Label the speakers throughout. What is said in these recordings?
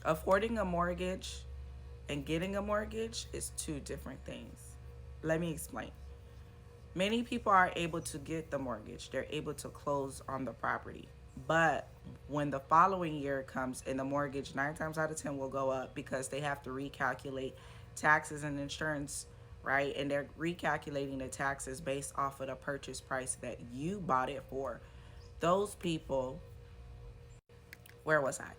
Speaker 1: Affording a mortgage and getting a mortgage is two different things. Let me explain. Many people are able to get the mortgage, they're able to close on the property. But when the following year comes and the mortgage, 9 times out of 10, will go up because they have to recalculate taxes and insurance, right? And they're recalculating the taxes based off of the purchase price that you bought it for. Those people, where was I?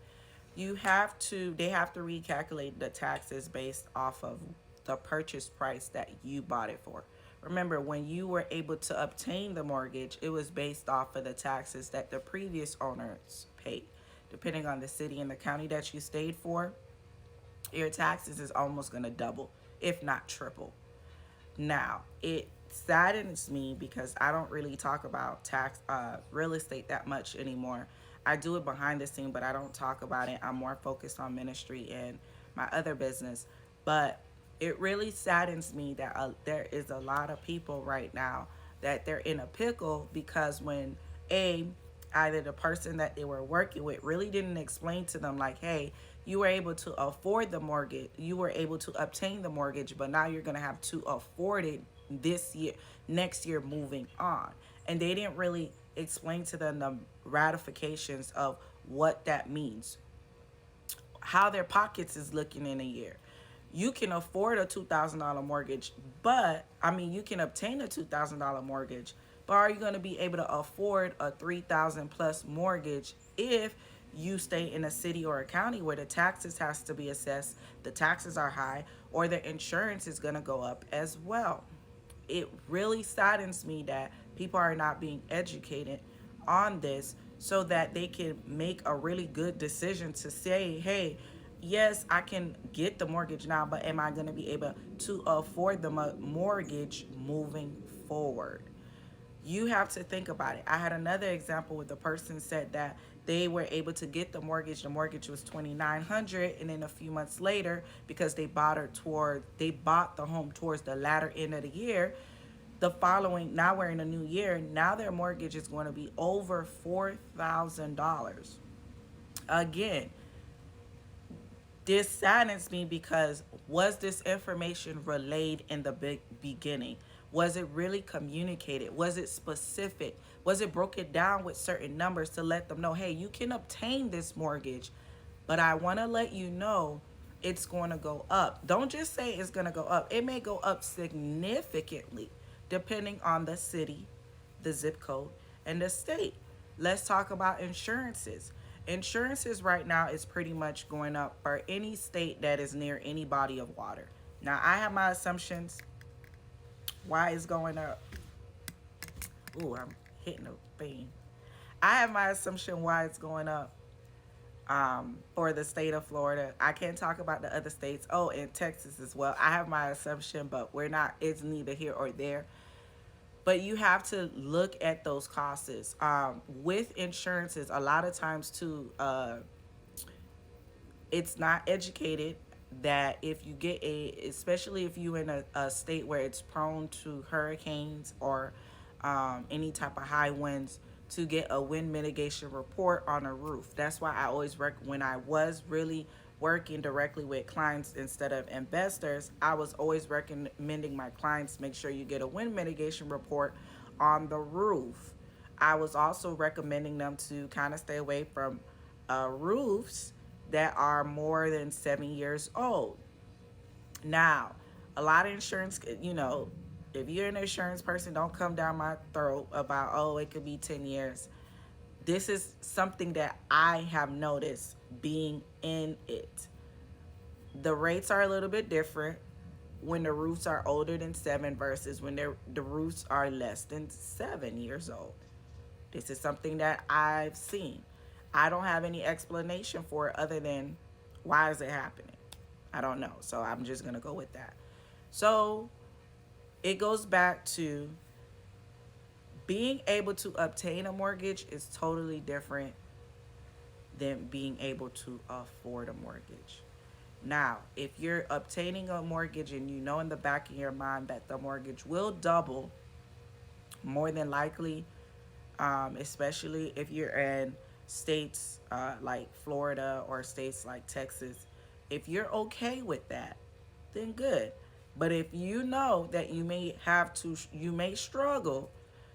Speaker 1: They have to recalculate the taxes based off of the purchase price that you bought it for. Remember, when you were able to obtain the mortgage, it was based off of the taxes that the previous owners paid. Depending on the city and the county that you stayed for, your taxes is almost going to double, if not triple. Now, it saddens me because I don't really talk about real estate that much anymore. I do it behind the scene, but I don't talk about it. I'm more focused on ministry and my other business. But it really saddens me that there is a lot of people right now that they're in a pickle because when a either the person that they were working with really didn't explain to them like, hey, you were able to afford the mortgage, you were able to obtain the mortgage, but now you're going to have to afford it this year, next year, moving on. And they didn't really explain to them the ratifications of what that means, how their pockets is looking in a year. You can afford a $2,000 mortgage, but I mean, you can obtain a $2,000 mortgage, but are you going to be able to afford a 3,000 plus mortgage if you stay in a city or a county where the taxes has to be assessed, the taxes are high, or the insurance is going to go up as well? It really saddens me that people are not being educated on this so that they can make a really good decision to say, hey, yes, I can get the mortgage now, but am I going to be able to afford the mortgage moving forward? You have to think about it. I had another example where the person said that they were able to get the mortgage. The mortgage was 2,900, and then a few months later, because they bought the home towards the latter end of the year. The following, now we're in a new year. Now their mortgage is going to be over $4,000. Again, this saddens me because was this information relayed in the beginning? Was it really communicated? Was it specific? Was it broken down with certain numbers to let them know, hey, you can obtain this mortgage, but I want to let you know it's going to go up. Don't just say it's going to go up. It may go up significantly depending on the city, the zip code, and the state. Let's talk about insurances. Insurances right now is pretty much going up for any state that is near any body of water. Now, I have my assumptions why it's going up. Ooh, I'm hitting a thing. I have my assumption why it's going up for the state of Florida. I can't talk about the other states. Oh, and Texas as well. I have my assumption, but it's neither here or there. But you have to look at those costs. With insurances, a lot of times too, it's not educated that if you get especially if you in a state where it's prone to hurricanes or any type of high winds, to get a wind mitigation report on a roof. That's why I always when I was really working directly with clients instead of investors, I was always recommending my clients make sure you get a wind mitigation report on the roof. I was also recommending them to kind of stay away from roofs that are more than 7 years old. Now, a lot of insurance, if you're an insurance person, don't come down my throat about, oh, it could be 10 years. This is something that I have noticed being in it. The rates are a little bit different when the roofs are older than 7 versus when the roofs are less than 7 years old. This is something that I've seen. I don't have any explanation for it other than why is it happening? I don't know. So I'm just going to go with that. So it goes back to being able to obtain a mortgage is totally different than being able to afford a mortgage. Now, if you're obtaining a mortgage and you know in the back of your mind that the mortgage will double, more than likely, especially if you're in states like Florida or states like Texas, if you're okay with that, then good. But if you know that you may struggle,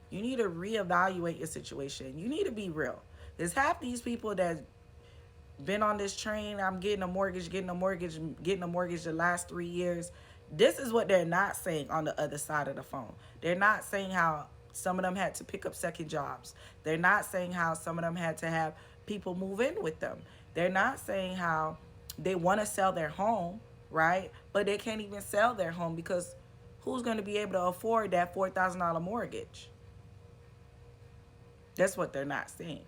Speaker 1: you need to reevaluate your situation. You need to be real. There's half these people that been on this train. I'm getting a mortgage, getting a mortgage, getting a mortgage the last 3 years. This is what they're not saying on the other side of the phone. They're not saying how some of them had to pick up second jobs. They're not saying how some of them had to have people move in with them. They're not saying how they want to sell their home, right? But they can't even sell their home because who's going to be able to afford that $4,000 mortgage? That's what they're not saying.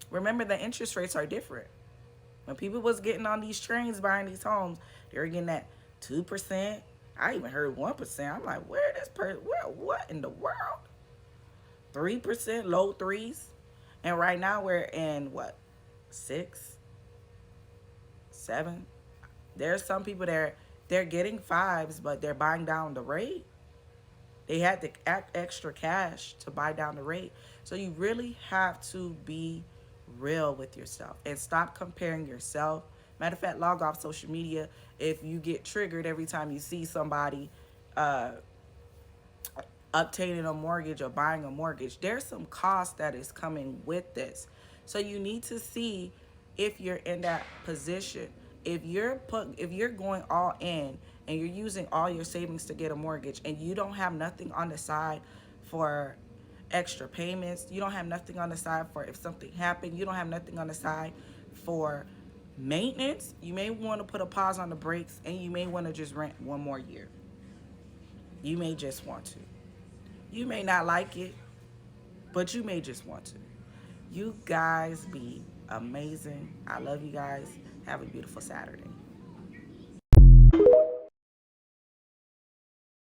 Speaker 1: Remember, the interest rates are different. When people was getting on these trains buying these homes, they were getting that 2%. I even heard 1%. I'm like, where this person? What in the world? 3%, low threes, and right now we're in what, 6, 7. There's some people that they're getting fives, but they're buying down the rate. They had the extra cash to buy down the rate. So you really have to be real with yourself and stop comparing yourself. Matter of fact, log off social media if you get triggered every time you see somebody uh, obtaining a mortgage or buying a mortgage. There's some cost that is coming with this. So you need to see if you're in that position. If you're going all in and you're using all your savings to get a mortgage and you don't have nothing on the side for extra payments, you don't have nothing on the side for if something happened, you don't have nothing on the side for maintenance, you may want to put a pause on the brakes and you may want to just rent one more year. You may just want to. You may not like it, but you may just want to. You guys be amazing. I love you guys. Have a beautiful Saturday.